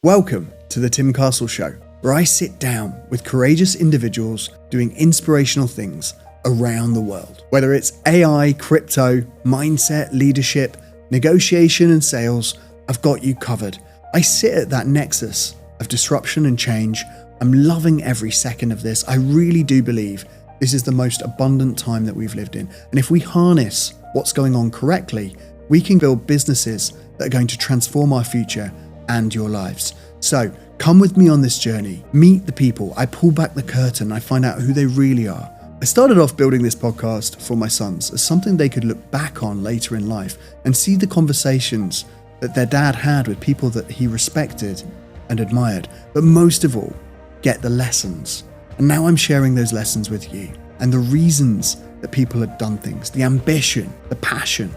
Welcome to the Tim Castle Show, where I sit down with courageous individuals doing inspirational things around the world. Whether it's AI, crypto, mindset, leadership, negotiation and sales, I've got you covered. I sit at that nexus of disruption and change. I'm loving every second of this. I really do believe this is the most abundant time that we've lived in. And if we harness what's going on correctly, we can build businesses that are going to transform our future and your lives. So come with me on this journey, meet the people. I pull back the curtain, I find out who they really are. I started off building this podcast for my sons as something they could look back on later in life and see the conversations that their dad had with people that he respected and admired, but most of all, get the lessons. And now I'm sharing those lessons with you and the reasons that people had done things, the ambition, the passion,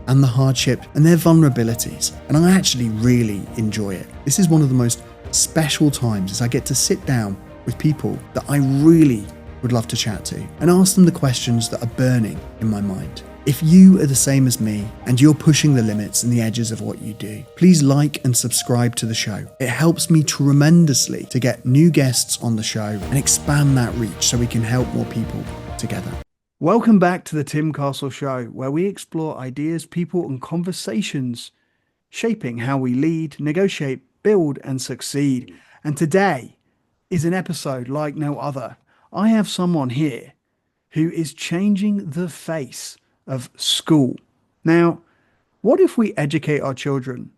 and the hardship and their vulnerabilities. And I actually really enjoy it. This is one of the most special times as I get to sit down with people that I really would love to chat to and ask them the questions that are burning in my mind. If you are the same as me and you're pushing the limits and the edges of what you do, please like and subscribe to the show. It helps me tremendously to get new guests on the show and expand that reach so we can help more people together. Welcome back to the Tim Castle Show, where we explore ideas, people, and conversations shaping how we lead, negotiate, build, and succeed. And today is an episode like no other. I have someone here who is changing the face of school. Now, what if we educate our children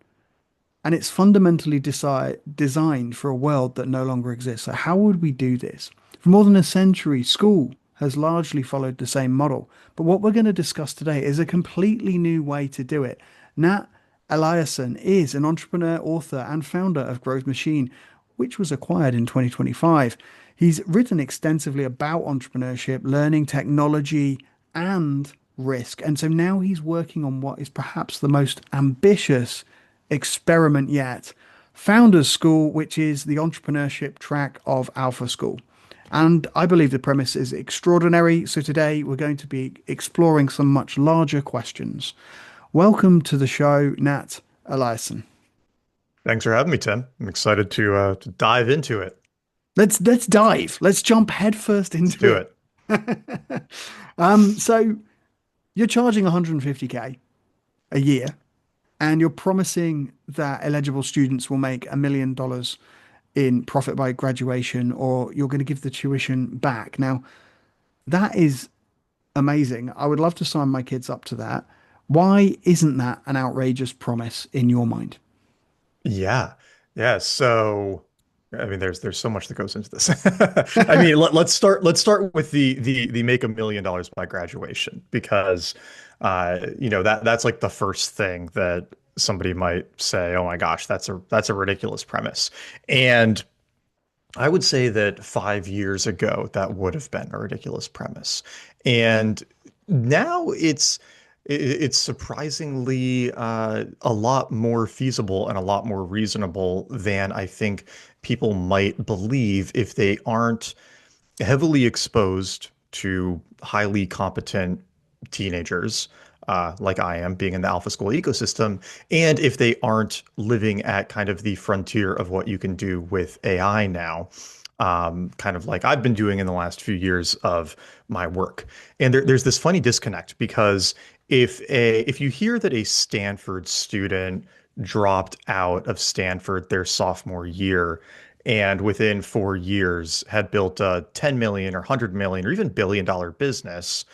and it's fundamentally designed for a world that no longer exists? So how would we do this? For more than a century, school has largely followed the same model. But what we're going to discuss today is a completely new way to do it. Nat Eliason is an entrepreneur, author, and founder of Growth Machine, which was acquired in 2025. He's written extensively about entrepreneurship, learning, technology, and risk. And so now he's working on what is perhaps the most ambitious experiment yet, Founders School, which is the entrepreneurship track of Alpha School. And I believe the premise is extraordinary. So today we're going to be exploring some much larger questions. Welcome to the show, Nat Eliason. Thanks for having me, Tim. I'm excited to dive into it. Let's dive. Let's jump headfirst into it. So you're charging 150K a year, and you're promising that eligible students will make $1 million in profit by graduation, or you're going to give the tuition back. Now, that is amazing. I would love to sign my kids up to that. Why isn't that an outrageous promise in your mind? Yeah. Yeah. So, I mean, there's so much that goes into this. I mean, let's start with the make $1 million by graduation, because that's like the first thing that somebody might say, oh my gosh, that's a ridiculous premise. And I would say that 5 years ago, that would have been a ridiculous premise. And now it's surprisingly a lot more feasible and a lot more reasonable than I think people might believe if they aren't heavily exposed to highly competent teenagers, like I am, being in the Alpha School ecosystem, and if they aren't living at kind of the frontier of what you can do with AI now, kind of like I've been doing in the last few years of my work. And there's this funny disconnect, because if you hear that a Stanford student dropped out of Stanford their sophomore year and within 4 years had built a 10 million or 100 million or even billion-dollar business,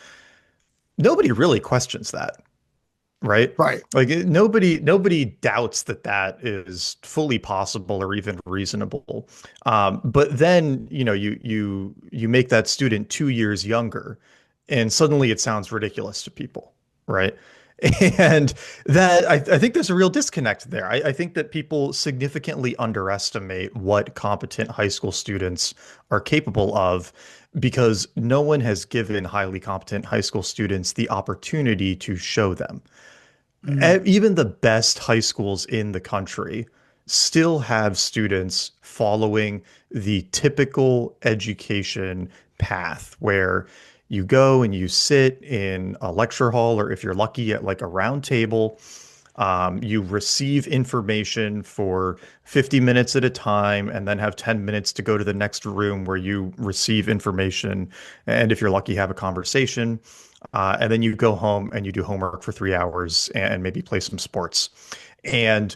nobody really questions that, right? Right. Like nobody doubts that that is fully possible or even reasonable. But then, you make that student 2 years younger, and suddenly it sounds ridiculous to people, right? And that I think there's a real disconnect there. I think that people significantly underestimate what competent high school students are capable of, because no one has given highly competent high school students the opportunity to show them. Even the best high schools in the country still have students following the typical education path, where you go and you sit in a lecture hall, or if you're lucky at like a round table, You receive information for 50 minutes at a time and then have 10 minutes to go to the next room where you receive information. And if you're lucky, have a conversation. And then you go home and you do homework for 3 hours and maybe play some sports. And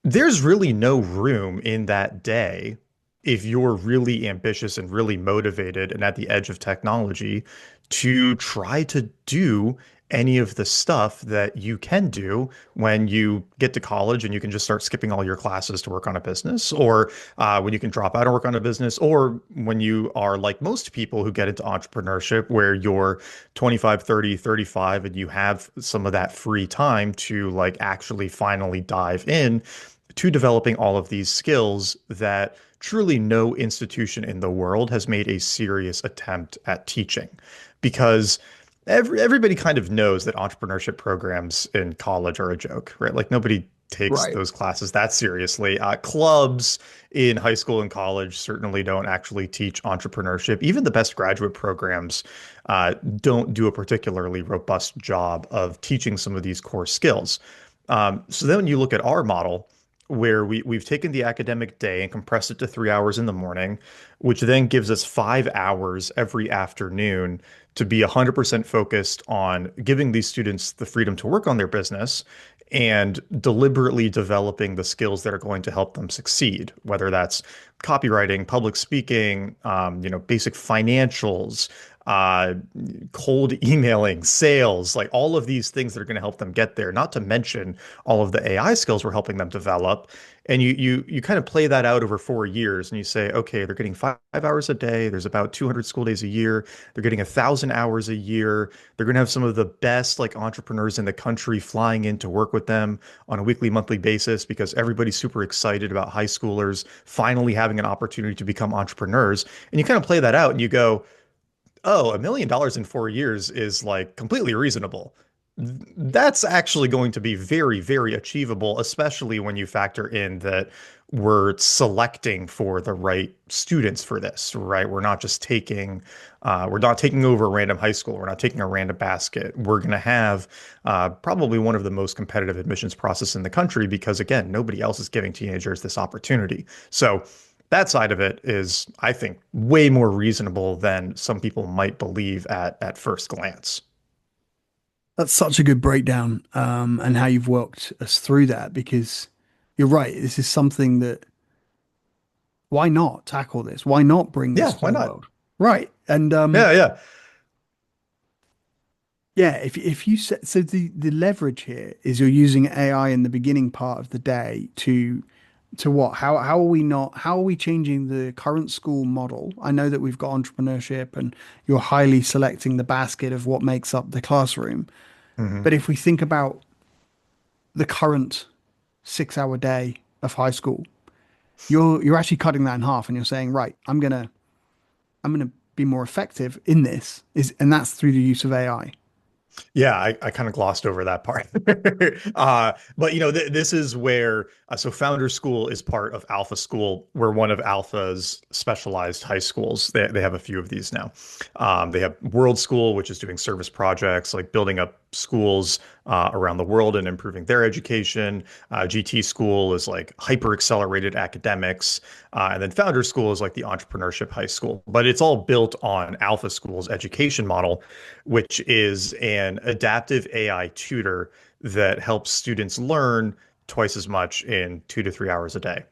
there's really no room in that day if you're really ambitious and really motivated and at the edge of technology to try to do any of the stuff that you can do when you get to college and you can just start skipping all your classes to work on a business, or when you can drop out and work on a business, or when you are like most people who get into entrepreneurship where you're 25, 30, 35 and you have some of that free time to like actually finally dive in to developing all of these skills that truly no institution in the world has made a serious attempt at teaching. Because everybody kind of knows that entrepreneurship programs in college are a joke, right? Like nobody takes Right. those classes that seriously. Clubs in high school and college certainly don't actually teach entrepreneurship. Even the best graduate programs don't do a particularly robust job of teaching some of these core skills. So then when you look at our model, where we've taken the academic day and compressed it to 3 hours in the morning, which then gives us 5 hours every afternoon to be 100% focused on giving these students the freedom to work on their business and deliberately developing the skills that are going to help them succeed, whether that's copywriting, public speaking, basic financials, uh, cold emailing, sales, like all of these things that are going to help them get there, not to mention all of the AI skills we're helping them develop. And you kind of play that out over 4 years and you say, okay, they're getting 5 hours a day. There's about 200 school days a year. They're getting 1,000 hours a year. They're going to have some of the best like entrepreneurs in the country flying in to work with them on a weekly, monthly basis because everybody's super excited about high schoolers finally having an opportunity to become entrepreneurs. And you kind of play that out and you go, oh, $1 million in 4 years is like completely reasonable. That's actually going to be very, very achievable, especially when you factor in that we're selecting for the right students for this, right? We're not taking over a random high school. We're not taking a random basket. We're going to have probably one of the most competitive admissions process in the country because, again, nobody else is giving teenagers this opportunity. So that side of it is, I think, way more reasonable than some people might believe at first glance. That's such a good breakdown, and how you've walked us through that because you're right. This is something that why not tackle this? Why not bring this Yeah, to why the not? world? Right. And Yeah, yeah. yeah, if you set so the leverage here is you're using AI in the beginning part of the day to what? How are we not how are we changing the current school model? I know that we've got entrepreneurship and you're highly selecting the basket of what makes up the classroom. Hmm. But if we think about the current 6 hour day of high school, you're actually cutting that in half and you're saying, right, I'm gonna be more effective in this is and that's through the use of AI. Yeah, I kind of glossed over that part. But th this is where so Founder School is part of Alpha School. We're one of Alpha's specialized high schools. They have a few of these now. They have World School, which is doing service projects like building up schools around the world and improving their education. GT School is like hyper accelerated academics, and then Founder School is like the entrepreneurship high school. But it's all built on Alpha School's education model, which is an adaptive AI tutor that helps students learn twice as much in 2 to 3 hours a day.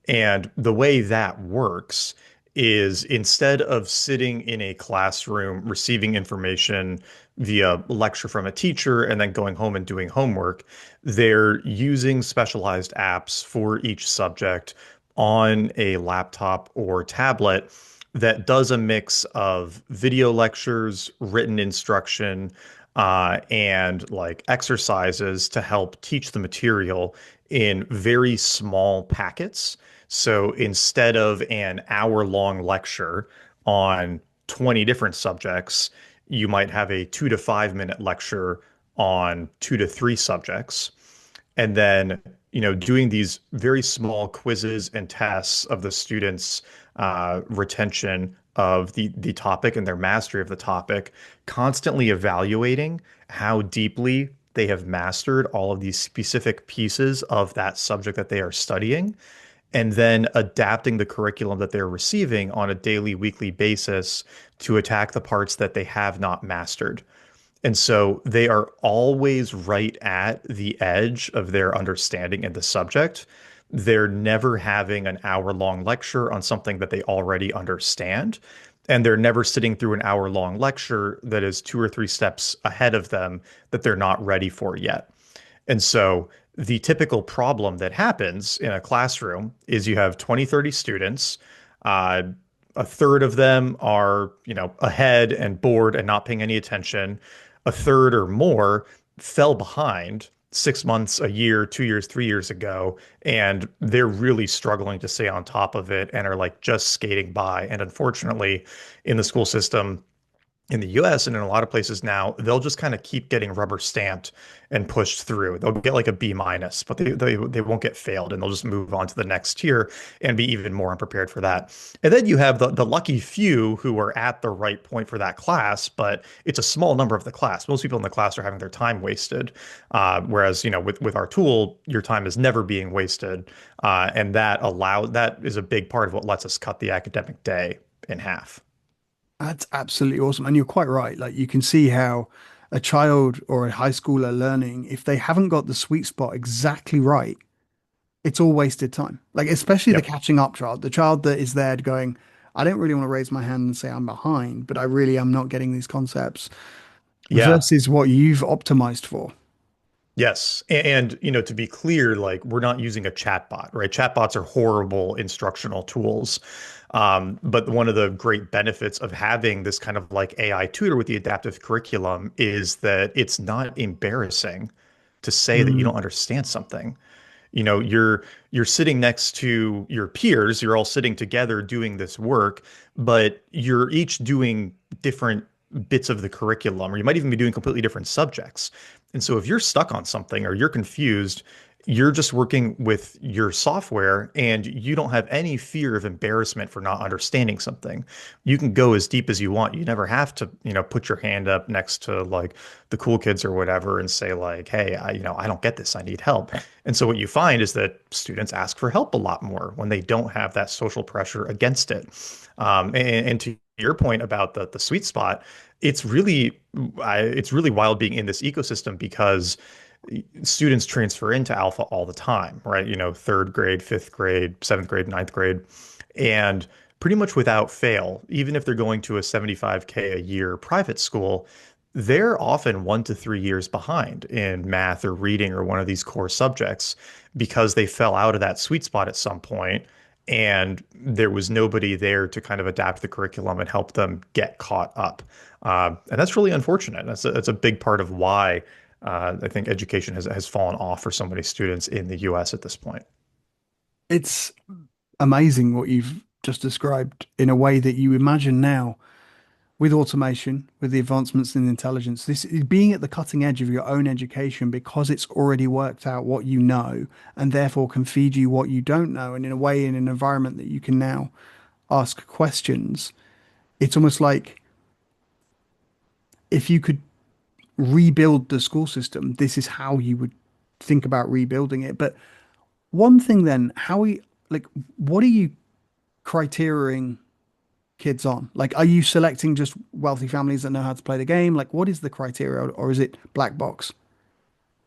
And the way that works is instead of sitting in a classroom receiving information via lecture from a teacher and then going home and doing homework, they're using specialized apps for each subject on a laptop or tablet that does a mix of video lectures, written instruction, and like exercises to help teach the material in very small packets. So instead of an hour-long lecture on 20 different subjects, you might have a 2 to 5 minute lecture on 2 to 3 subjects. And then, doing these very small quizzes and tests of the students' retention of the topic and their mastery of the topic, constantly evaluating how deeply they have mastered all of these specific pieces of that subject that they are studying, and then adapting the curriculum that they're receiving on a daily, weekly basis to attack the parts that they have not mastered. And so they are always right at the edge of their understanding in the subject. They're never having an hour-long lecture on something that they already understand. And they're never sitting through an hour-long lecture that is 2 or 3 steps ahead of them that they're not ready for yet. And so the typical problem that happens in a classroom is you have 20, 30 students. Uh, a third of them are, ahead and bored and not paying any attention. A third or more fell behind 6 months, a year, 2 years, 3 years ago, and they're really struggling to stay on top of it and are like just skating by. And unfortunately, in the school system, in the US and in a lot of places now, they'll just kind of keep getting rubber stamped and pushed through. They'll get like a B minus, but they won't get failed, and they'll just move on to the next tier and be even more unprepared for that. And then you have the lucky few who are at the right point for that class, but it's a small number of the class. Most people in the class are having their time wasted. Whereas, with our tool, your time is never being wasted. And that is a big part of what lets us cut the academic day in half. That's absolutely awesome. And you're quite right. Like you can see how a child or a high schooler learning, if they haven't got the sweet spot exactly right, it's all wasted time. Like especially the Yep. catching up child, the child that is there going, I don't really want to raise my hand and say I'm behind, but I really am not getting these concepts Yeah. versus what you've optimized for. Yes. And, to be clear, like we're not using a chatbot, right? Chatbots are horrible instructional tools. But one of the great benefits of having this kind of like AI tutor with the adaptive curriculum is that it's not embarrassing to say that you Mm, don't understand something. You're sitting next to your peers, you're all sitting together doing this work, but you're each doing different bits of the curriculum, or you might even be doing completely different subjects. And so if you're stuck on something or you're confused, you're just working with your software and you don't have any fear of embarrassment for not understanding something. You can go as deep as you want. You never have to, put your hand up next to like the cool kids or whatever and say like, "Hey, I don't get this. I need help." And so what you find is that students ask for help a lot more when they don't have that social pressure against it. And to your point about the sweet spot, it's really it's really wild being in this ecosystem because students transfer into alpha all the time, right? Third grade, fifth grade, seventh grade, ninth grade, and pretty much without fail, even if they're going to a 75K a year private school, they're often 1 to 3 years behind in math or reading or one of these core subjects because they fell out of that sweet spot at some point and there was nobody there to kind of adapt the curriculum and help them get caught up. And that's really unfortunate. That's a big part of why I think education has fallen off for so many students in the US at this point. it's amazing what you've just described in a way that you imagine now with automation, with the advancements in intelligence, this is being at the cutting edge of your own education because it's already worked out what you know and therefore can feed you what you don't know. And in a way, in an environment that you can now ask questions, it's almost like if you could rebuild the school system, this is how you would think about rebuilding it. But one thing then, like, what are you criteriaing kids on? Like, are you selecting just wealthy families that know how to play the game? Like, what is the criteria, or is it black box?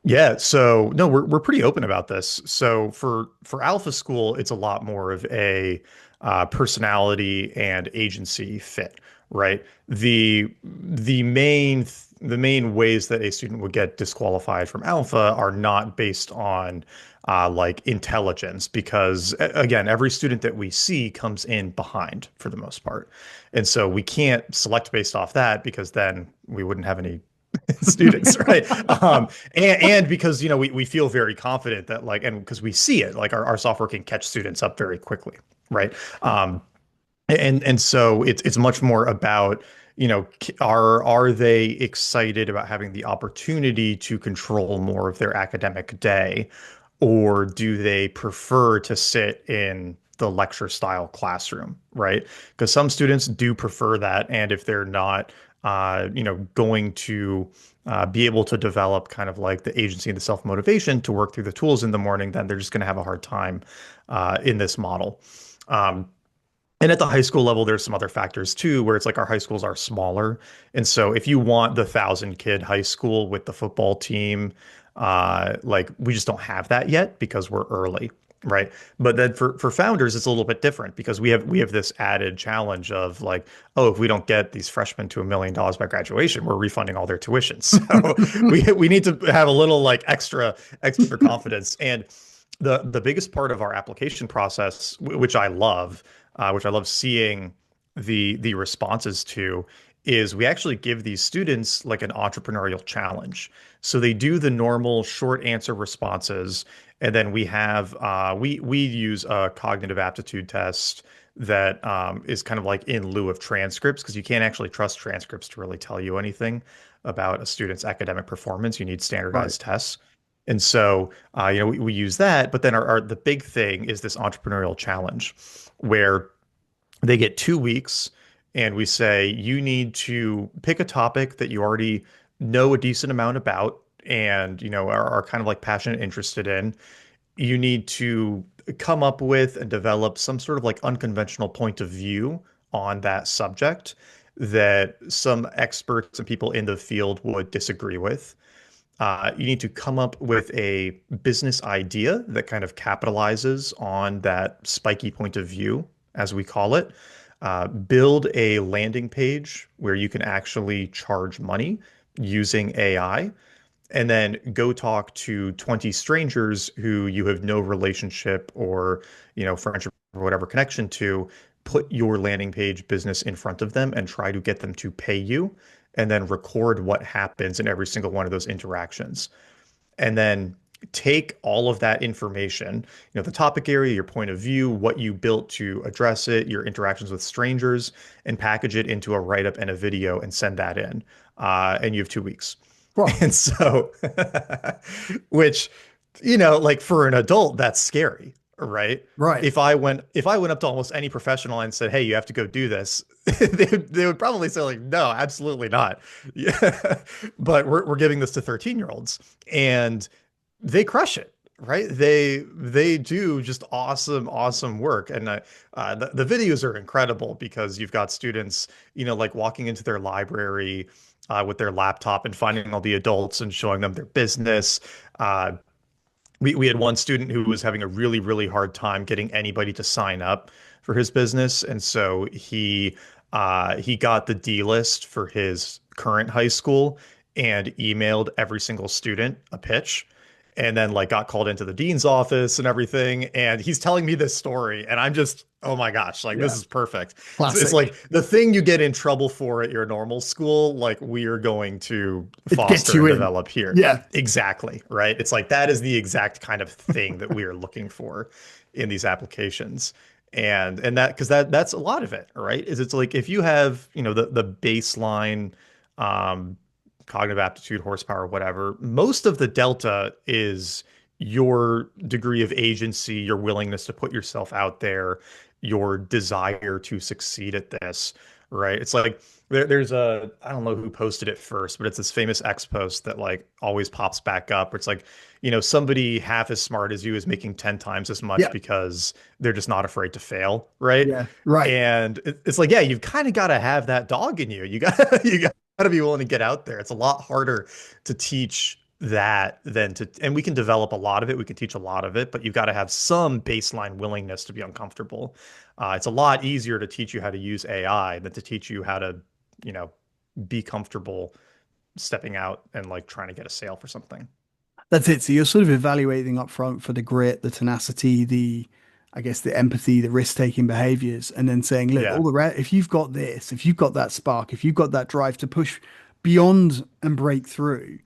Yeah, so no, we're pretty open about this. So for Alpha School, it's a lot more of a personality and agency fit, right? The main ways that a student would get disqualified from Alpha are not based on like intelligence, because again, every student that we see comes in behind for the most part, and so we can't select based off that because then we wouldn't have any students, right? And because we feel very confident that like, and because we see it, like our software can catch students up very quickly, right? And so it's much more about are they excited about having the opportunity to control more of their academic day, or do they prefer to sit in the lecture style classroom, right? Because some students do prefer that, and if they're not going to be able to develop kind of like the agency and the self-motivation to work through the tools in the morning, then they're just going to have a hard time in this model. Um, and at the high school level, there's some other factors too, where it's like our high schools are smaller. And so if you want the 1,000 kid high school with the football team, like we just don't have that yet because we're early, right? But then for founders, it's a little bit different because we have this added challenge of like, oh, if we don't get these freshmen to $1 million by graduation, we're refunding all their tuition. So we need to have a little like extra confidence. And the biggest part of our application process, which I love seeing the responses to, is we actually give these students like an entrepreneurial challenge. So they do the normal short answer responses, and then we use a cognitive aptitude test that is kind of like in lieu of transcripts because you can't actually trust transcripts to really tell you anything about a student's academic performance. You need Right. standardized tests. And so, we use that, but then the big thing is this entrepreneurial challenge where they get 2 weeks and we say, you need to pick a topic that you already know a decent amount about and, are kind of like passionate, interested in. You need to come up with and develop some sort of like unconventional point of view on that subject that some experts and people in the field would disagree with. You need to come up with a business idea that kind of capitalizes on that spiky point of view, as we call it. Build a landing page where you can actually charge money using AI, and then go talk to 20 strangers who you have no relationship or, friendship or whatever connection to. Put your landing page business in front of them and try to get them to pay you, and then record what happens in every single one of those interactions. And then take all of that information, the topic area, your point of view, what you built to address it, your interactions with strangers, and package it into a write-up and a video and send that in. And you have 2 weeks. Well, And so, which, like for an adult, that's scary, right? right. If I went up to almost any professional and said, "Hey, you have to go do this," they would probably say like, "No, absolutely not." Yeah. But we're giving this to 13-year-olds and they crush it, right? They do just awesome work. And the videos are incredible because you've got students, like walking into their library with their laptop and finding all the adults and showing them their business. Uh, we had one student who was having a really hard time getting anybody to sign up for his business, and so he got the D list for his current high school and emailed every single student a pitch, and then like got called into the dean's office and everything. And he's telling me this story, and I'm just, oh my gosh, like this Yeah. is perfect. It's Classic. like the thing you get in trouble for at your normal school, like we are going to It gets foster you and in. develop here. Yeah. Exactly, right? It's like that is the exact kind of thing that we are looking for in these applications. And that because that's a lot of it, right? Is it's like if you have, the baseline um cognitive aptitude, horsepower, whatever, most of the delta is your degree of agency, your willingness to put yourself out there, your desire to succeed at this, right? It's like there's I don't know who posted it first, but it's this famous X post that like always pops back up. Where it's like, somebody half as smart as you is making 10 times as much Yeah. because they're just not afraid to fail, right? Yeah. Right. And it's like, yeah, you've kind of got to have that dog in you. You got to be willing to get out there. It's a lot harder to teach that than to, and we can develop a lot of it. We can teach a lot of it, but you've got to have some baseline willingness to be uncomfortable. It's a lot easier to teach you how to use AI than to teach you how to, you know, be comfortable stepping out and like trying to get a sale for something. That's it. So you're sort of evaluating up front for the grit, the tenacity, I guess, the empathy, the risk-taking behaviors, and then saying, look, all Yeah. the rest, if you've got this, if you've got that spark, if you've got that drive to push beyond and break through,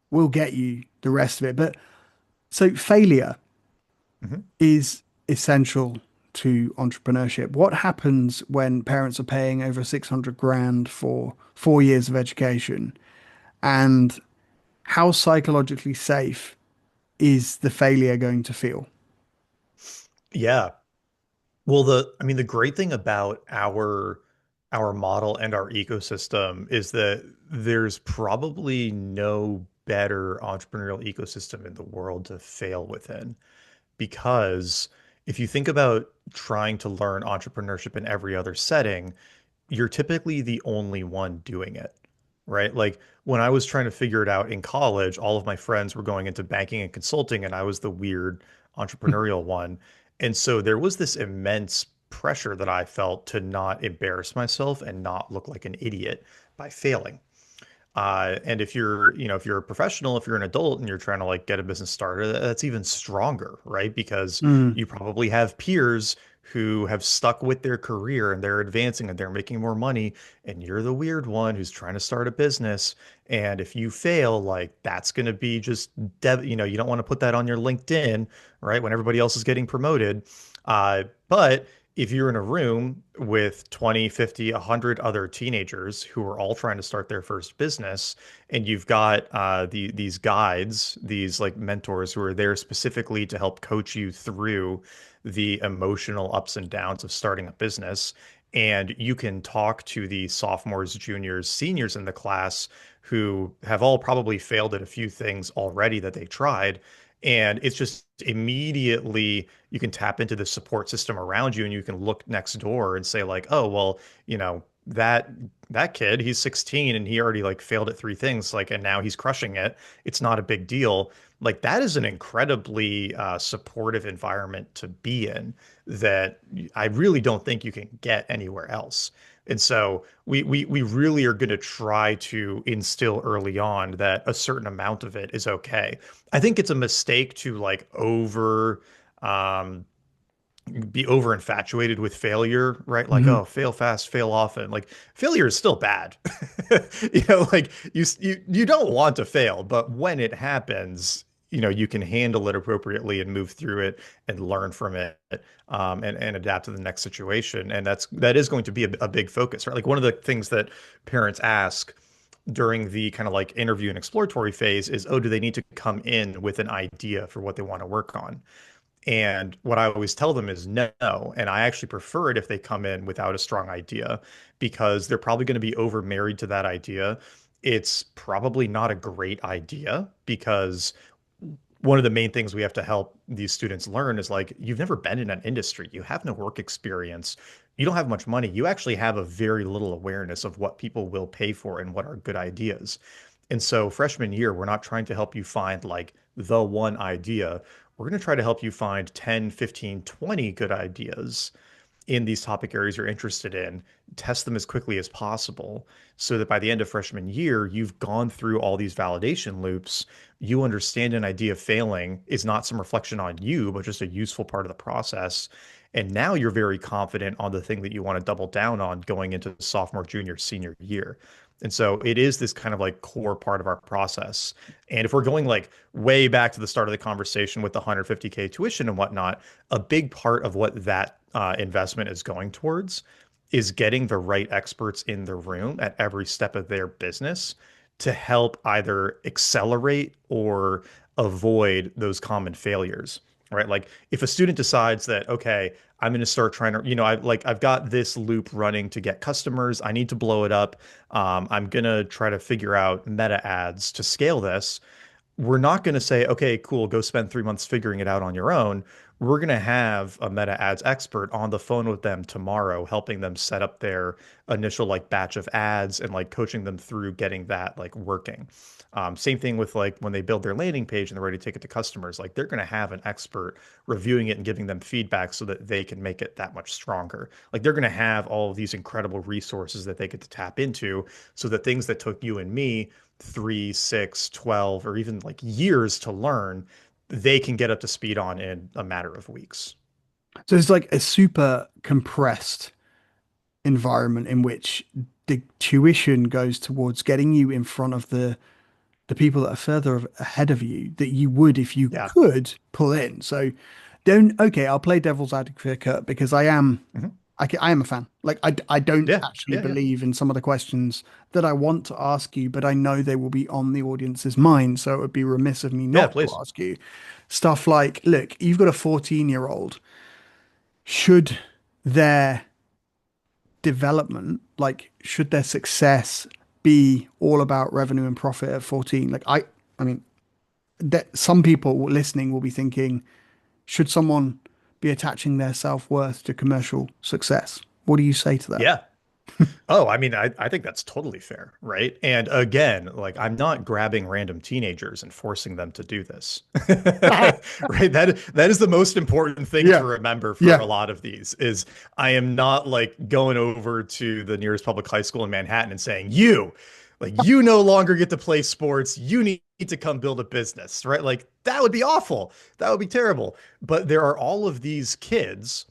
we'll get you the rest of it. But so failure Mhm. is essential to entrepreneurship. What happens when parents are paying over 600 grand for 4 years of education? And how psychologically safe is the failure going to feel? Yeah. Well, I mean, the great thing about our our model and our ecosystem is that there's probably no better entrepreneurial ecosystem in the world to fail within. Because if you think about trying to learn entrepreneurship in every other setting, you're typically the only one doing it, right? Like when I was trying to figure it out in college, all of my friends were going into banking and consulting, and I was the weird entrepreneurial one. And so there was this immense pressure that I felt to not embarrass myself and not look like an idiot by failing. And if you're, if you're a professional, if you're an adult and you're trying to like get a business started, that's even stronger, right? Because Mm. you probably have peers who have stuck with their career and they're advancing and they're making more money, and you're the weird one who's trying to start a business. And if you fail, like that's going to be just, you don't want to put that on your LinkedIn, right? When everybody else is getting promoted. But if you're in a room with 20, 50, 100 other teenagers who are all trying to start their first business, and you've got these guides, these like mentors who are there specifically to help coach you through the emotional ups and downs of starting a business, and you can talk to the sophomores, juniors, seniors in the class who have all probably failed at a few things already that they tried. And it's just immediately you can tap into the support system around you and you can look next door and say like, oh, well, that kid, he's 16 and he already like failed at three things, like, and now he's crushing it. It's not a big deal. Like that is an incredibly supportive environment to be in that I really don't think you can get anywhere else. And so we really are going to try to instill early on that a certain amount of it is okay. I think it's a mistake to like um, be over infatuated with failure, right? Like, Mhm. oh, fail fast, fail often. Like failure is still bad. Like you don't want to fail, but when it happens, you can handle it appropriately and move through it and learn from it, and adapt to the next situation. And that is going to be a big focus, right? Like one of the things that parents ask during the kind of like interview and exploratory phase is, oh, do they need to come in with an idea for what they want to work on? And what I always tell them is no. And I actually prefer it if they come in without a strong idea because they're probably going to be over married to that idea. It's probably not a great idea because one of the main things we have to help these students learn is like, you've never been in an industry, you have no work experience, you don't have much money, you actually have a very little awareness of what people will pay for and what are good ideas. And so, freshman year, we're not trying to help you find like the one idea. We're going to try to help you find 10, 15, 20 good ideas in these topic areas you're interested in, test them as quickly as possible so that by the end of freshman year, you've gone through all these validation loops. You understand an idea failing is not some reflection on you, but just a useful part of the process. And now you're very confident on the thing that you want to double down on going into sophomore, junior, senior year. And so it is this kind of like core part of our process. And if we're going like way back to the start of the conversation with the 150K tuition and whatnot, a big part of what that investment is going towards is getting the right experts in the room at every step of their business to help either accelerate or avoid those common failures, right? Like if a student decides that, okay, I'm going to start trying to, I've got this loop running to get customers. I need to blow it up. I'm going to try to figure out meta ads to scale this. We're not going to say, okay, cool, go spend 3 months figuring it out on your own. We're going to have a meta ads expert on the phone with them tomorrow, helping them set up their initial like batch of ads and like coaching them through getting that like working. Same thing with like when they build their landing page and they're ready to take it to customers, like they're going to have an expert reviewing it and giving them feedback so that they can make it that much stronger. Like they're going to have all of these incredible resources that they get to tap into so that things that took you and me 3, 6, 12, or even like years to learn, they can get up to speed on in a matter of weeks. So it's like a super compressed environment in which the tuition goes towards getting you in front of the people that are ahead of you that you would if you Yeah. could pull in. So don't, okay, I'll play devil's advocate because Mhm. I am a fan. Like I don't Yeah. actually Yeah. Yeah. believe in some of the questions that I want to ask you, but I know they will be on the audience's mind. So it would be remiss of me Yeah. not to Please. ask you stuff like, look, you've got a 14-year-old. Should their development? Like, should their success be all about revenue and profit at 14? I mean, that some people listening will be thinking, should someone be attaching their self-worth to commercial success? What do you say to that? Yeah. Oh, I mean, I think that's totally fair, right? And again, like I'm not grabbing random teenagers and forcing them to do this. Right? That is the most important thing to Yeah. remember for Yeah. a lot of these is I am not like going over to the nearest public high school in Manhattan and saying, you no longer get to play sports. You need to come build a business, right? Like that would be awful. That would be terrible. But there are all of these kids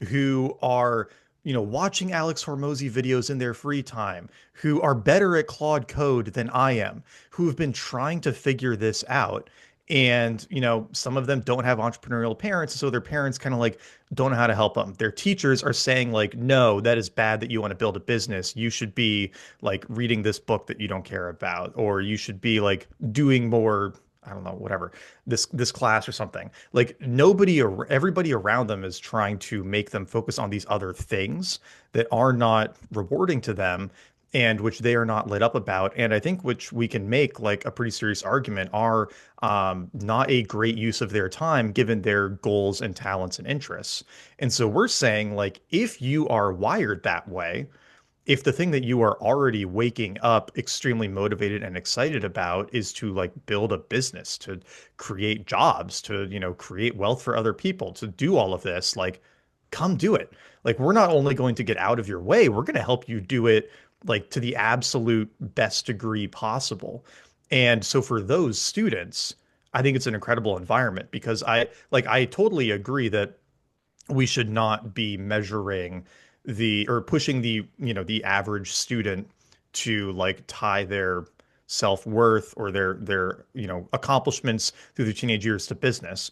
who are watching Alex Hormozy videos in their free time, who are better at Claude Code than I am, who have been trying to figure this out. And, some of them don't have entrepreneurial parents, so their parents kind of like don't know how to help them. Their teachers are saying like, no, that is bad that you want to build a business. You should be like reading this book that you don't care about, or you should be like doing more, I don't know, whatever, this class or something. Like everybody around them is trying to make them focus on these other things that are not rewarding to them and which they are not lit up about. And I think which we can make like a pretty serious argument are not a great use of their time given their goals and talents and interests. And so we're saying like if you are wired that way, if the thing that you are already waking up extremely motivated and excited about is to like build a business, to create jobs, to, create wealth for other people, to do all of this, like come do it. Like we're not only going to get out of your way, we're going to help you do it like to the absolute best degree possible. And so for those students, I think it's an incredible environment because I totally agree that we should not be measuring the or pushing the average student to like tie their self-worth or their accomplishments through the teenage years to business.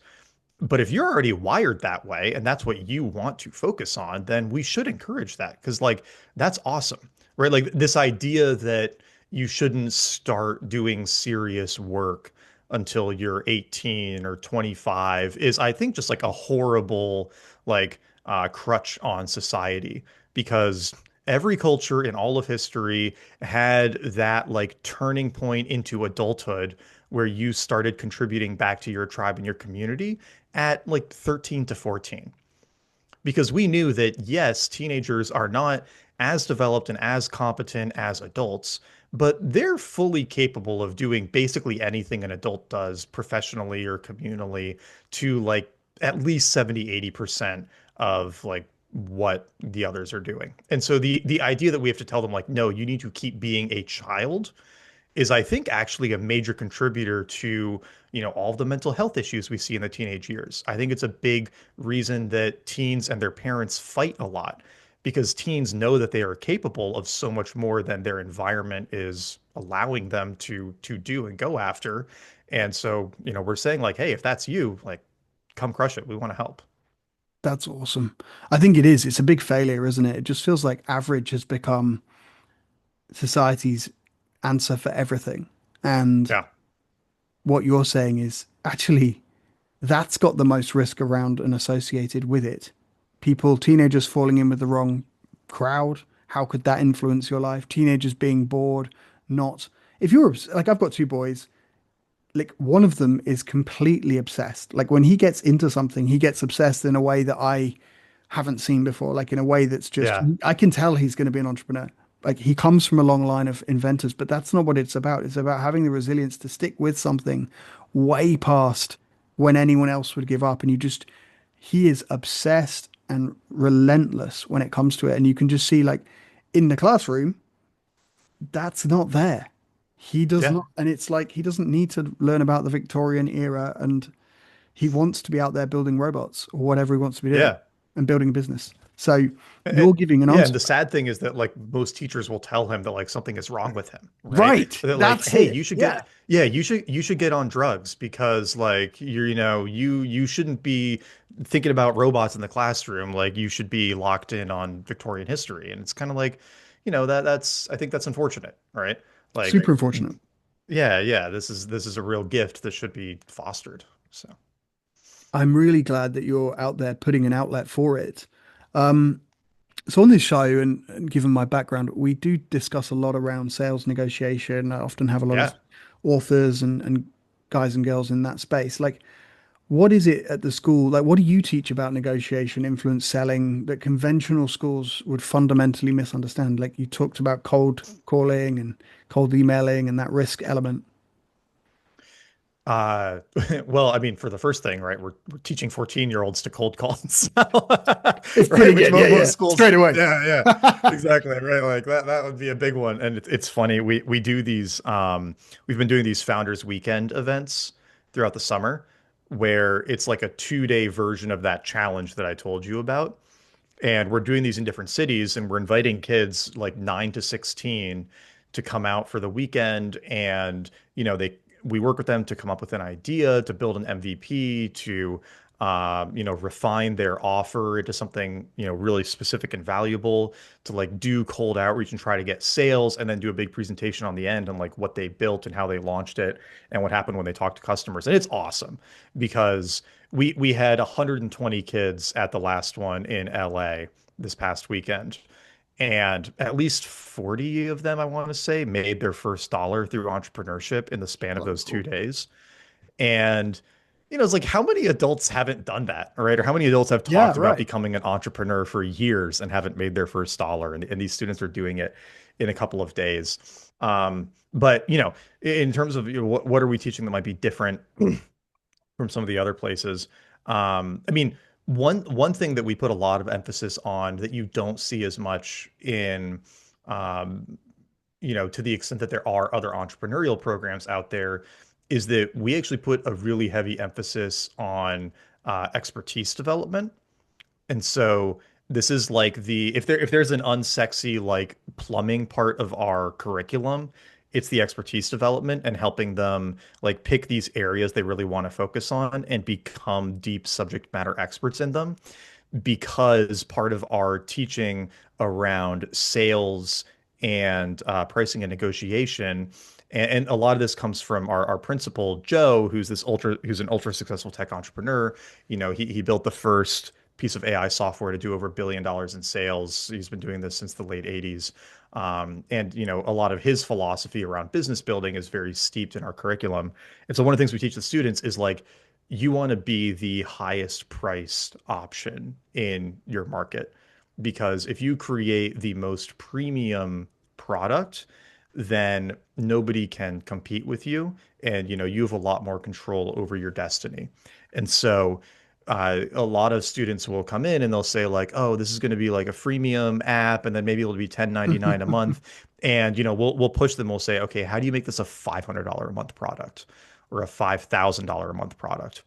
But if you're already wired that way and that's what you want to focus on, then we should encourage that because like that's awesome, right? Like this idea that you shouldn't start doing serious work until you're 18 or 25 is, I think, just like a horrible like crutch on society because every culture in all of history had that like turning point into adulthood where you started contributing back to your tribe and your community at like 13 to 14 because we knew that yes, teenagers are not as developed and as competent as adults, but they're fully capable of doing basically anything an adult does professionally or communally to like at least 70, 80% of like what the others are doing. And so the idea that we have to tell them like, no, you need to keep being a child is I think actually a major contributor to, all of the mental health issues we see in the teenage years. I think it's a big reason that teens and their parents fight a lot because teens know that they are capable of so much more than their environment is allowing them to do and go after. And so, we're saying like, hey, if that's you, like come crush it. We want to help. That's awesome. I think it is. It's a big failure, isn't it? It just feels like average has become society's answer for everything. And Yeah. what you're saying is actually that's got the most risk around and associated with it. People, teenagers falling in with the wrong crowd. How could that influence your life? Teenagers being bored, not. If you're like, I've got two boys, like one of them is completely obsessed. Like when he gets into something, he gets obsessed in a way that I haven't seen before, like in a way that's just, Yeah. I can tell he's going to be an entrepreneur. Like he comes from a long line of inventors, but that's not what it's about. It's about having the resilience to stick with something way past when anyone else would give up. And he is obsessed and relentless when it comes to it. And you can just see, like, in the classroom, that's not there. He does Yeah. not, and it's like he doesn't need to learn about the Victorian era, and he wants to be out there building robots or whatever he wants to be doing Yeah. and building a business. So Eh, you're giving an Yeah, and answer. the sad thing is that like most teachers will tell him that like something is wrong with him, right? Right. That like, That's hey, it. you should Yeah. get yeah, you should get on drugs because like you shouldn't be thinking about robots in the classroom. Like you should be locked in on Victorian history. And it's kind of like, that's I think that's unfortunate, right? Like Super unfortunate. yeah, this is a real gift that should be fostered. So I'm really glad that you're out there putting an outlet for it. So on this show, and given my background, we do discuss a lot around sales negotiation. I often have a lot of Yeah. authors and guys and girls in that space. Like, what is it at the school? Like, what do you teach about negotiation, influence selling that conventional schools would fundamentally misunderstand? Like you talked about cold calling and cold emailing and that risk element. Uh, well, I mean, for the first thing, right, we're teaching 14-year-olds to cold call, so, It's pretty right, which good. Yeah, most yeah. schools, Straight away. yeah, exactly, right, like that would be a big one. And it's funny, we do these, we've been doing these Founders Weekend events throughout the summer, where it's like a 2-day version of that challenge that I told you about. And we're doing these in different cities, and we're inviting kids like 9 to 16 to come out for the weekend. And, we work with them to come up with an idea, to build an MVP, to, refine their offer into something, really specific and valuable, to like do cold outreach and try to get sales, and then do a big presentation on the end on like what they built and how they launched it and what happened when they talked to customers. And it's awesome because we had 120 kids at the last one in LA this past weekend. And at least 40 of them, I want to say, made their first dollar through entrepreneurship in the span of Oh, those two cool. days. And, it's like how many adults haven't done that, right? Or how many adults have Yeah, talked about right. becoming an entrepreneur for years and haven't made their first dollar? And these students are doing it in a couple of days. But, in terms of what are we teaching that might be different from some of the other places. I mean, one thing that we put a lot of emphasis on that you don't see as much in, um, to the extent that there are other entrepreneurial programs out there, is that we actually put a really heavy emphasis on expertise development. And so this is like if there's an unsexy like plumbing part of our curriculum, it's the expertise development and helping them like pick these areas they really want to focus on and become deep subject matter experts in them, because part of our teaching around sales and pricing and negotiation, and a lot of this comes from our principal Joe, who's an ultra successful tech entrepreneur. He built the first piece of AI software to do over $1 billion in sales. He's been doing this since the late 80s. And a lot of his philosophy around business building is very steeped in our curriculum. And so one of the things we teach the students is like, you want to be the highest priced option in your market, because if you create the most premium product, then nobody can compete with you, and you have a lot more control over your destiny. And so a lot of students will come in and they'll say like, oh, this is going to be like a freemium app, and then maybe it'll be 10.99 a month. And we'll push them. We'll say, okay, how do you make this a $500 a month product or a $5,000 a month product?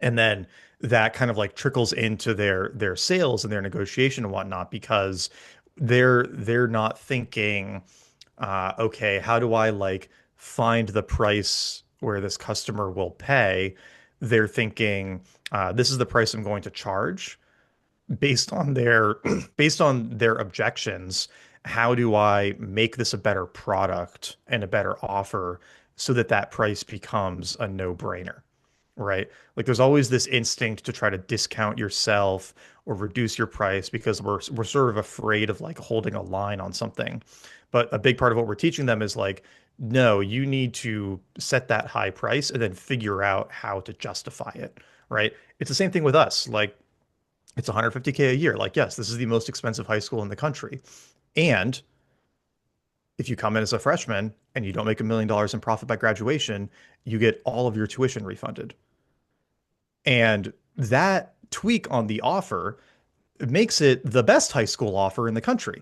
And then that kind of like trickles into their sales and their negotiation and whatnot, because they're not thinking, okay, how do I like find the price where this customer will pay? They're thinking, this is the price I'm going to charge based on their based on their objections. How do I make this a better product and a better offer so that that price becomes a no-brainer? Right? Like there's always this instinct to try to discount yourself or reduce your price because we're sort of afraid of like holding a line on something. But a big part of what we're teaching them is like, no, you need to set that high price and then figure out how to justify it, right? It's the same thing with us. Like it's 150K a year. Like, yes, this is the most expensive high school in the country. And if you come in as a freshman and you don't make $1 million in profit by graduation, you get all of your tuition refunded. And that tweak on the offer makes it the best high school offer in the country.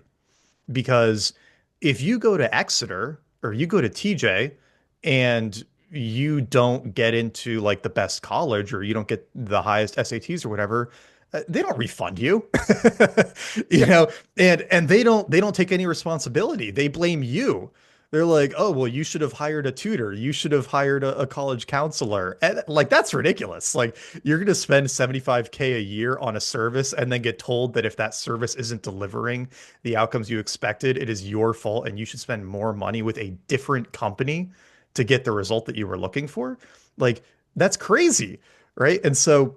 Because if you go to Exeter or you go to TJ and you don't get into like the best college, or you don't get the highest SATs or whatever, they don't refund you. you Yep. know, and they don't take any responsibility. They blame you. They're like, oh, well, you should have hired a tutor. You should have hired a college counselor. And like, that's ridiculous. Like, you're going to spend 75K a year on a service and then get told that if that service isn't delivering the outcomes you expected, it is your fault and you should spend more money with a different company to get the result that you were looking for. Like, that's crazy. Right. And so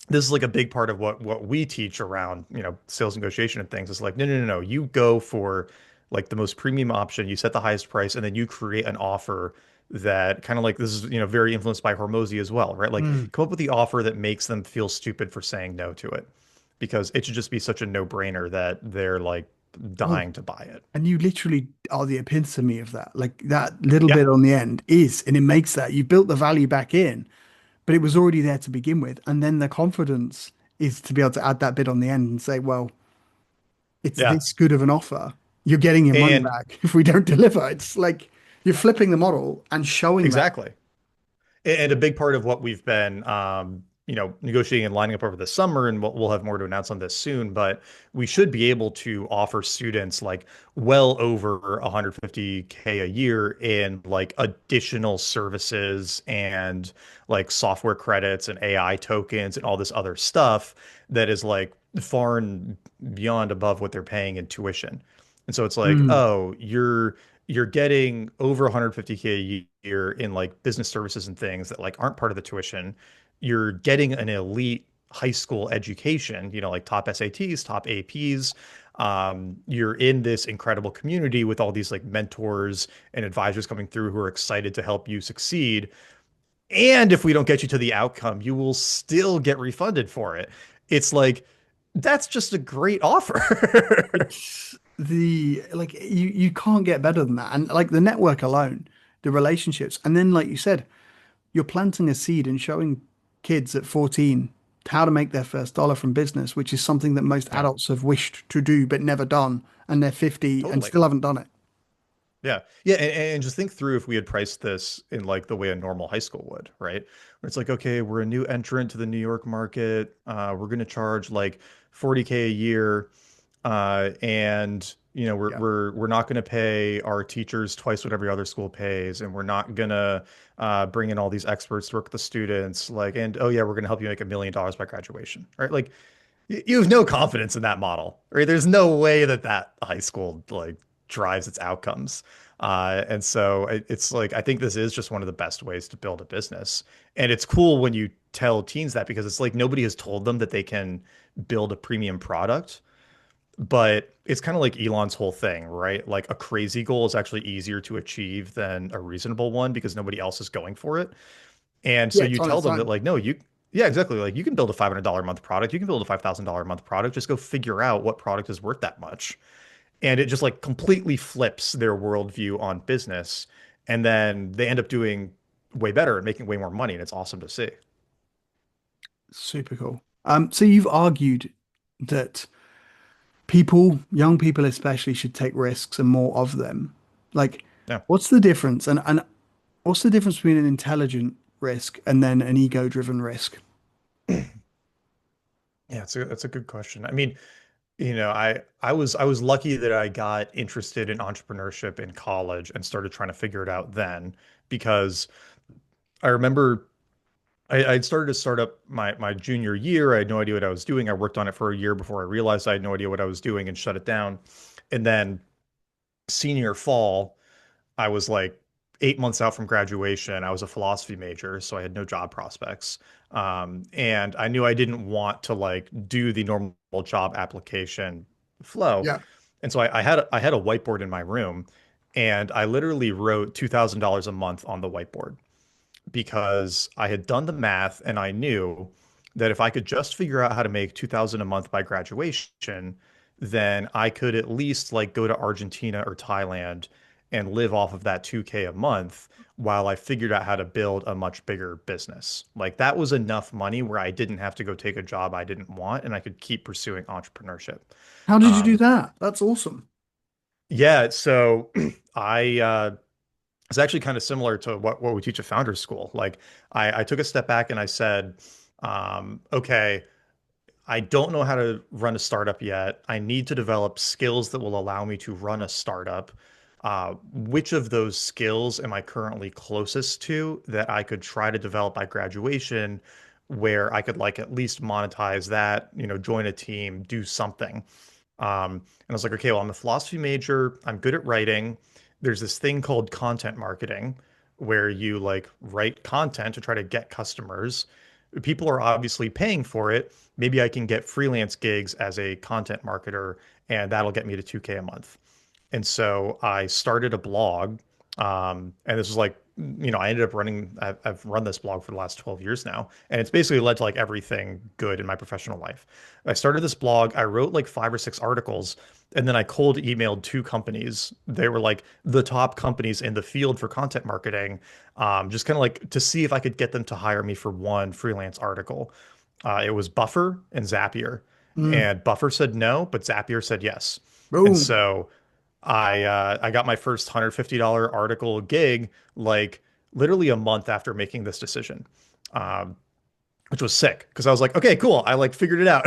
this is like a big part of what we teach around, sales negotiation and things. It's like, no, no, no, no. You go for like the most premium option, you set the highest price, and then you create an offer that kind of like this is, very influenced by Hormozy as well, right? Like Mm. come up with the offer that makes them feel stupid for saying no to it. Because it should just be such a no-brainer that they're like Oh, dying to buy it. and you literally are the epitome of that. Like that little Yeah, bit on the end is, and it makes that you built the value back in, but it was already there to begin with. And then the confidence is to be able to add that bit on the end and say, well, it's yeah. this good of an offer. You're getting your money And back if we don't deliver. It's like you're flipping the model and showing that. exactly. And a big part of what we've been, negotiating and lining up over the summer, and we'll have more to announce on this soon, but we should be able to offer students like well over 150K a year in like additional services and like software credits and AI tokens and all this other stuff that is like far and beyond above what they're paying in tuition. And so it's like, Mm. oh, you're getting over 150K a year in like business services and things that like aren't part of the tuition. You're getting an elite high school education, like top SATs, top APs. You're in this incredible community with all these like mentors and advisors coming through who are excited to help you succeed. And if we don't get you to the outcome, you will still get refunded for it. It's like, that's just a great offer. It's the like you can't get better than that. And like the network alone, the relationships, and then like you said, you're planting a seed and showing kids at 14 how to make their first dollar from business, which is something that most Yeah, adults have wished to do but never done, and they're 50 and totally. still haven't done it. Yeah. Yeah. And just think through if we had priced this in like the way a normal high school would, right? Where it's like, okay, we're a new entrant to the New York market. We're going to charge like 40K a year. And we're Yeah. we're we're not going to pay our teachers twice what every other school pays, and we're not going to bring in all these experts to work with the students. Like, and oh yeah, we're going to help you make $1 million by graduation, right? Like, you have no confidence in that model, right? There's no way that that high school like drives its outcomes. And so it's like, I think this is just one of the best ways to build a business. And it's cool when you tell teens that because it's like nobody has told them that they can build a premium product, but it's kind of like Elon's whole thing, right? Like a crazy goal is actually easier to achieve than a reasonable one because nobody else is going for it. And so Yeah, it's you on tell its them that own. like, no, yeah, exactly. Like you can build a $500 a month product. You can build a $5,000 a month product. Just go figure out what product is worth that much. And it just like completely flips their worldview on business. And then they end up doing way better and making way more money. And it's awesome to see. Super cool. So you've argued that people, young people especially, should take risks and more of them. Like, Yeah. what's the difference? And what's the difference between an intelligent risk and then an ego-driven risk? Yeah, that's a good question. I mean, I was lucky that I got interested in entrepreneurship in college and started trying to figure it out then because I remember I'd started a startup my junior year. I had no idea what I was doing. I worked on it for a year before I realized I had no idea what I was doing and shut it down. And then senior fall, I was like 8 months out from graduation. I was a philosophy major, so I had no job prospects. And I knew I didn't want to like do the normal job application flow. Yeah. And so I had a whiteboard in my room, and I literally wrote $2,000 a month on the whiteboard because I had done the math and I knew that if I could just figure out how to make 2000 a month by graduation, then I could at least like go to Argentina or Thailand and live off of that 2K a month while I figured out how to build a much bigger business. Like that was enough money where I didn't have to go take a job I didn't want and I could keep pursuing entrepreneurship. How did you do Um, that? That's awesome. yeah, so I it's actually kind of similar to what we teach at Founders School. Like I took a step back and I said, okay, I don't know how to run a startup yet. I need to develop skills that will allow me to run a startup. Which of those skills am I currently closest to that I could try to develop by graduation, where I could like at least monetize that, join a team, do something. And I was like, okay, well, I'm a philosophy major. I'm good at writing. There's this thing called content marketing where you like write content to try to get customers. people are obviously paying for it. Maybe I can get freelance gigs as a content marketer, and that'll get me to 2K a month. And so I started a blog. And this was like, I ended up I've run this blog for the last 12 years now. And it's basically led to like everything good in my professional life. I started this blog. I wrote like 5 or 6 articles, and then I cold emailed 2 companies. They were like the top companies in the field for content marketing, just kind of like to see if I could get them to hire me for one freelance article. It was Buffer and Zapier. Mm. And Buffer said no, but Zapier said yes. And Boom. so I got my first $150 article gig like literally a month after making this decision. Um, which was sick because I was like, okay, cool. I like figured it out.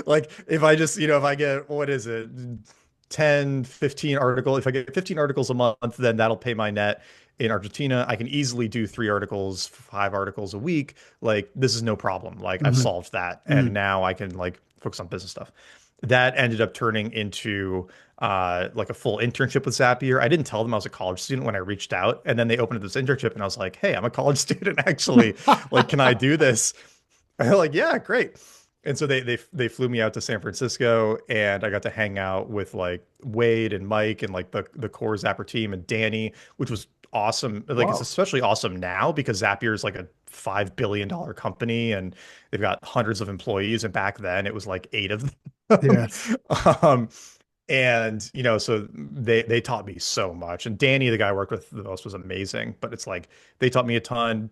Like if I just, if I get, what is it, 10, 15 articles, if I get 15 articles a month, then that'll pay my net in Argentina. I can easily do 3 articles, 5 articles a week. Like this is no problem. Like I've Mhm. solved that. And Mm. now I can like focus on business stuff. That ended up turning into like a full internship with Zapier. I didn't tell them I was a college student when I reached out, and then they opened up this internship, and I was like, "Hey, I'm a college student actually. Like, can I do this?" And they're like, "Yeah, great." And so they flew me out to San Francisco, and I got to hang out with like Wade and Mike and like the core Zapier team and Danny, which was awesome. Like it's Wow. especially awesome now because Zapier is like a $5 billion company and they've got hundreds of employees. And back then it was like 8 of them. Yes. Um, and so they taught me so much. And Danny, the guy I worked with the most, was amazing. But it's like they taught me a ton.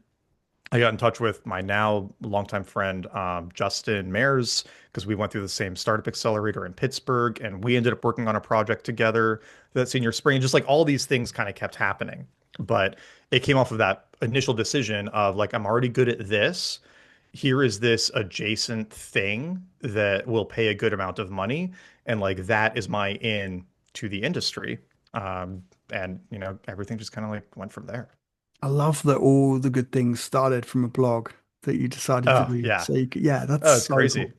I got in touch with my now longtime friend, Justin Mares, because we went through the same startup accelerator in Pittsburgh, and we ended up working on a project together that senior spring. Just like all these things kind of kept happening. But it came off of that initial decision of like, I'm already good at this. Here is this adjacent thing that will pay a good amount of money. And like that is my in to the industry. And everything just kind of like went from there. I love that all the good things started from a blog that you decided to Oh, do. yeah. So yeah, that's Oh, it's so crazy. cool.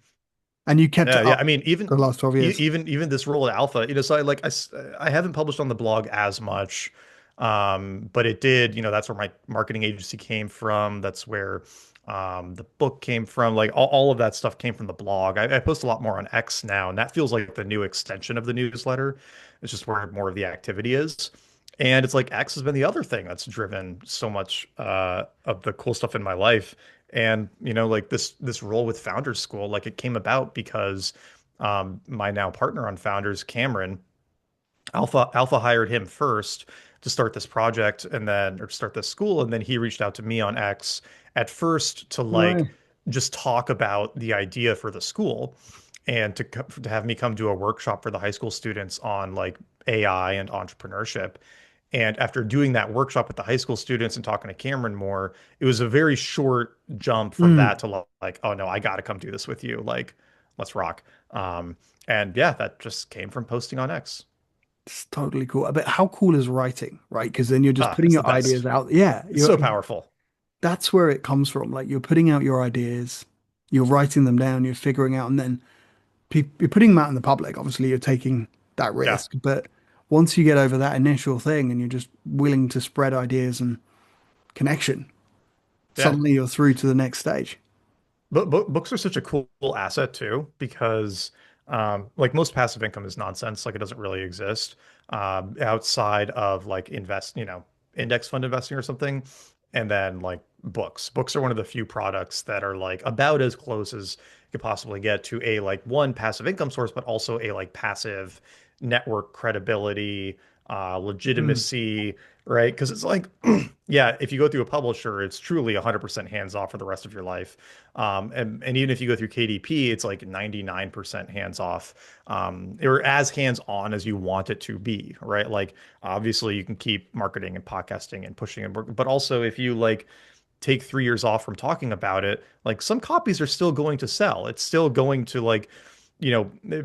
And you kept Yeah, it yeah. up I mean, the last 12 years. even this role at Alpha, so I haven't published on the blog as much, but it did. That's where my marketing agency came from. That's where the book came from. Like all of that stuff came from the blog. I post a lot more on X now, and that feels like the new extension of the newsletter. It's just where more of the activity is. And it's like X has been the other thing that's driven so much of the cool stuff in my life. And like this role with Founders School, like it came about because my now partner on Founders, Cameron, Alpha hired him first to start this project or start this school, and then he reached out to me on X at first to No like way. just talk about the idea for the school and to have me come do a workshop for the high school students on like AI and entrepreneurship. And after doing that workshop with the high school students and talking to Cameron more, it was a very short jump from that Mm. to like, oh no, I got to come do this with you. Like, let's rock. And yeah, that just came from posting on X. It's totally cool. But how cool is writing, right? Because then you're just Ah, putting it's the your ideas best. out. Yeah, It's you're so powerful. that's where it comes from. Like you're putting out your ideas, you're writing them down, you're figuring out, and then you're putting them out in the public. Obviously, you're taking that Yeah. risk, but once you get over that initial thing and you're just willing to spread ideas and connection, Yeah. suddenly you're through to the next stage. But books are such a cool asset too, because like most passive income is nonsense. Like it doesn't really exist outside of like index fund investing or something. And then like books. Books are one of the few products that are like about as close as you could possibly get to a like one passive income source, but also a like passive network credibility, Mm. legitimacy, right? Because it's like, yeah, if you go through a publisher, it's truly 100% hands off for the rest of your life. And even if you go through KDP, it's like 99% hands off, or as hands on as you want it to be, right? Like obviously you can keep marketing and podcasting and pushing it, but also if you like take 3 years off from talking about it, like some copies are still going to sell. It's still going to like,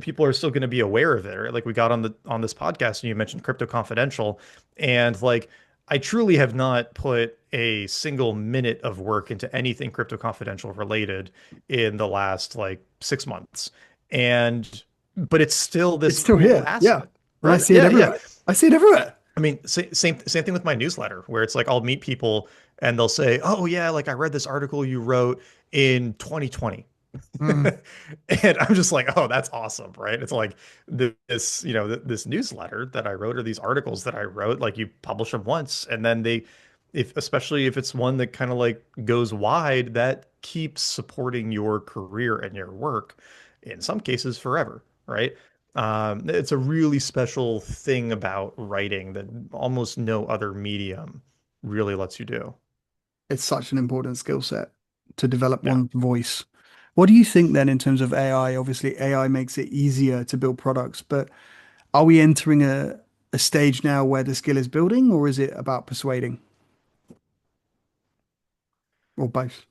people are still going to be aware of it. Right? Like we got on this podcast and you mentioned Crypto Confidential, and like I truly have not put a single minute of work into anything Crypto Confidential related in the last like 6 months. And but it's still It's this still cool here. Yeah. asset, And I right? see it Yeah, yeah. everywhere. I see it everywhere. I mean, same thing with my newsletter, where it's like I'll meet people and they'll say, "Oh yeah, like I read this article you wrote in 2020." Mm. And I'm just like, "Oh, that's awesome," right? It's like this, this newsletter that I wrote or these articles that I wrote, like you publish them once and then if especially if it's one that kind of like goes wide, that keeps supporting your career and your work in some cases forever, right? It's a really special thing about writing that almost no other medium really lets you do. It's such an important skill set to develop Yeah. one's voice. What do you think then in terms of AI? Obviously, AI makes it easier to build products, but are we entering a stage now where the skill is building, or is it about persuading, or both?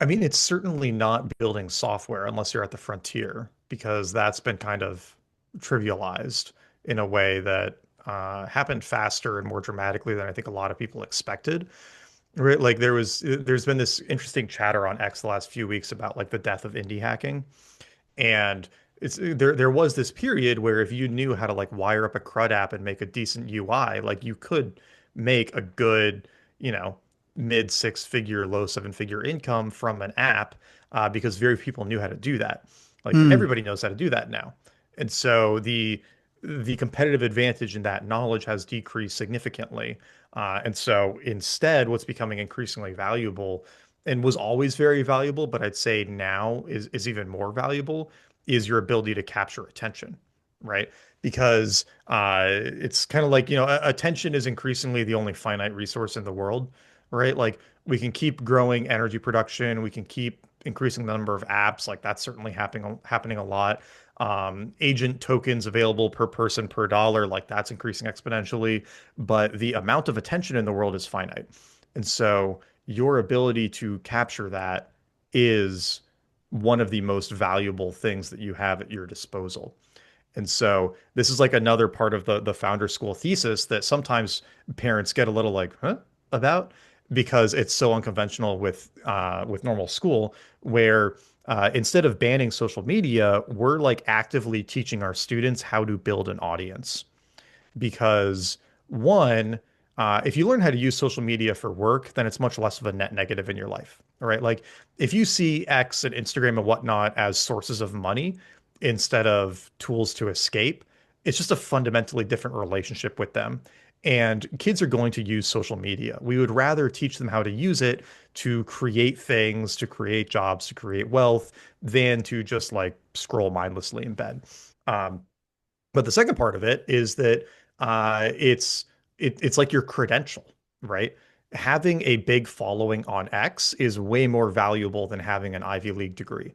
I mean, it's certainly not building software unless you're at the frontier, because that's been kind of trivialized in a way that happened faster and more dramatically than I think a lot of people expected. Right? Like there's been this interesting chatter on X the last few weeks about like the death of indie hacking. And there was this period where if you knew how to like wire up a CRUD app and make a decent UI, like you could make a good, you know, mid six figure, low seven figure income from an app because very few people knew how to do that. Like Mm, everybody knows how to do that now. And so the competitive advantage in that knowledge has decreased significantly. And so instead, what's becoming increasingly valuable and was always very valuable, but I'd say now is even more valuable, is your ability to capture attention, right? Because it's kind of like, attention is increasingly the only finite resource in the world, right? Like we can keep growing energy production, we can keep increasing the number of apps, like that's certainly happening a lot. Agent tokens available per person per dollar, like that's increasing exponentially, but the amount of attention in the world is finite. And so your ability to capture that is one of the most valuable things that you have at your disposal. And so this is like another part of the founder school thesis that sometimes parents get a little like, huh, about because it's so unconventional with normal school where instead of banning social media, we're like actively teaching our students how to build an audience because one, if you learn how to use social media for work, then it's much less of a net negative in your life. All right. Like if you see X and Instagram and whatnot as sources of money instead of tools to escape, it's just a fundamentally different relationship with them. And kids are going to use social media. We would rather teach them how to use it to create things, to create jobs, to create wealth, than to just like scroll mindlessly in bed. Um, but the second part of it is that it's like your credential, right? Having a big following on X is way more valuable than having an Ivy League degree.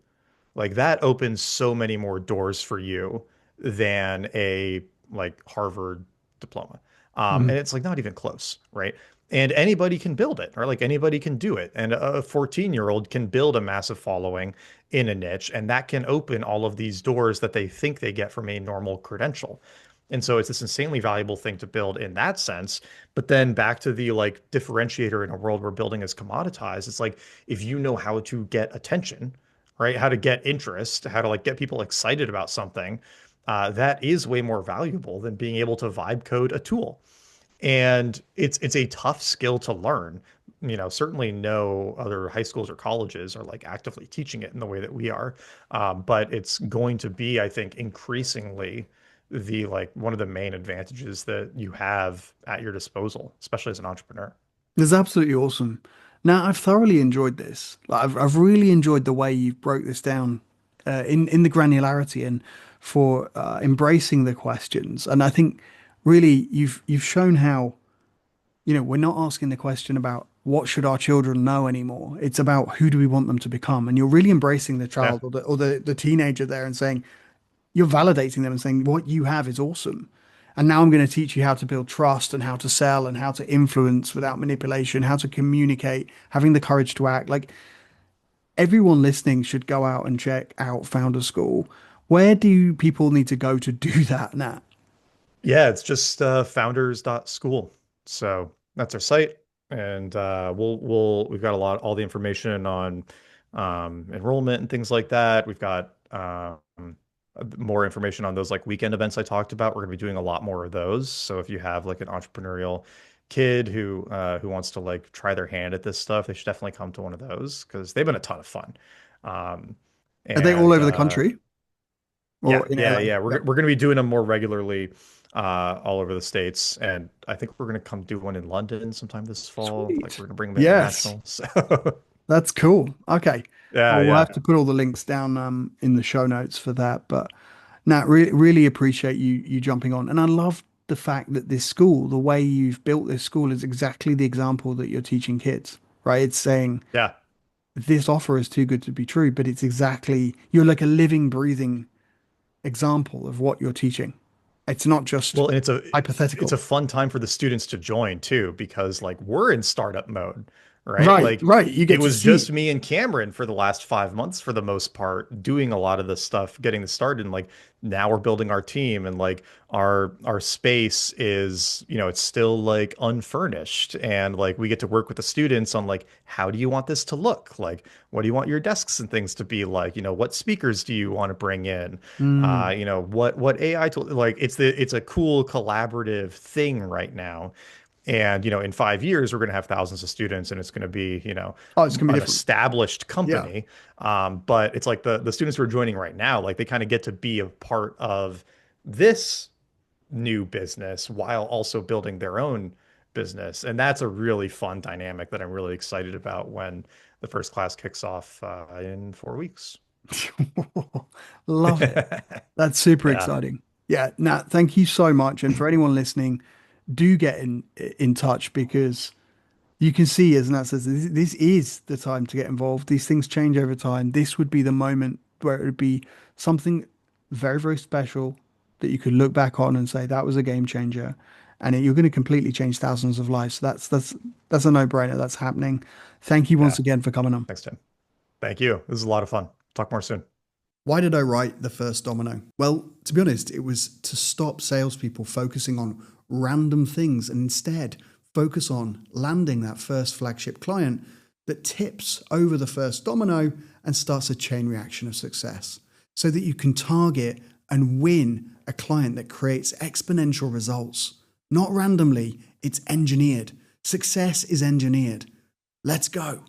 Like that opens so many more doors for you than a like Harvard diploma. And mm. it's like not even close, right? And anybody can build it, or like anybody can do it. And a 14-year-old can build a massive following in a niche, and that can open all of these doors that they think they get from a normal credential. And so it's this insanely valuable thing to build in that sense. But then back to the like differentiator in a world where building is commoditized, it's like if you know how to get attention, right? How to get interest, how to like get people excited about something, that is way more valuable than being able to vibe code a tool. And it's a tough skill to learn. Certainly no other high schools or colleges are like actively teaching it in the way that we are. But it's going to be, I think, increasingly the like one of the main advantages that you have at your disposal, especially as an entrepreneur. It's absolutely awesome. Now, I've thoroughly enjoyed this. Like, I've really enjoyed the way you've broke this down in the granularity and for embracing the questions. And I think really you've shown how, we're not asking the question about what should our children know anymore. It's about who do we want them to become. And you're really embracing the Yeah. child or the teenager there and saying, you're validating them and saying what you have is awesome. And now I'm going to teach you how to build trust and how to sell and how to influence without manipulation, how to communicate, having the courage to act. Like everyone listening should go out and check out Founder School. Where do people need to go to do that, Nat? Yeah, it's just founders.school. So that's our site. And we've got all the information on enrollment and things like that. We've got more information on those like weekend events I talked about. We're going to be doing a lot more of those. So if you have like an entrepreneurial kid who wants to like try their hand at this stuff, they should definitely come to one of those because they've been a ton of fun. Um, Are they all and over the country Yeah, or in yeah, LA? yeah. Yep. We're gonna be doing them more regularly, all over the states, and I think we're gonna come do one in London sometime this fall. Like Sweet. we're gonna bring them Yes, international. So that's cool. Okay. yeah, Well, we'll yeah, have to put all the links down in the show notes for that. But Nat, really appreciate you jumping on. And I love the fact that this school, the way you've built this school is exactly the example that you're teaching kids, right? It's saying yeah. this offer is too good to be true, but it's exactly, you're like a living, breathing example of what you're teaching. It's not just Well, and it's hypothetical. a fun time for the students to join too, because like we're in startup mode, right? Right, Like right. You it get to was see. just me and Cameron for the last 5 months for the most part, doing a lot of this stuff, getting this started. And like now we're building our team, and like our space is, it's still like unfurnished. And like we get to work with the students on like, how do you want this to look? Like, what do you want your desks and things to be like? What speakers do you want to bring in? Mm. What AI tool, like it's a cool collaborative thing right now. And in 5 years we're going to have thousands of students, and it's going to be Oh, it's gonna be an different. established Yeah. company. But it's like the students who are joining right now, like they kind of get to be a part of this new business while also building their own business, and that's a really fun dynamic that I'm really excited about when the first class kicks off in 4 weeks. Love it. That's super Yeah. exciting. Yeah, Nat, thank you so much. And for anyone listening, do get in touch because you can see, as Nat says, this is the time to get involved. These things change over time. This would be the moment where it would be something very, very special that you could look back on and say that was a game changer, and you're going to completely change thousands of lives. So that's a no-brainer. That's happening. Thank you once Yeah. again for coming on. Thanks, Tim. Thank you. This is a lot of fun. Talk more soon. Why did I write The First Domino? Well, to be honest, it was to stop salespeople focusing on random things and instead focus on landing that first flagship client that tips over the first domino and starts a chain reaction of success so that you can target and win a client that creates exponential results. Not randomly, it's engineered. Success is engineered. Let's go.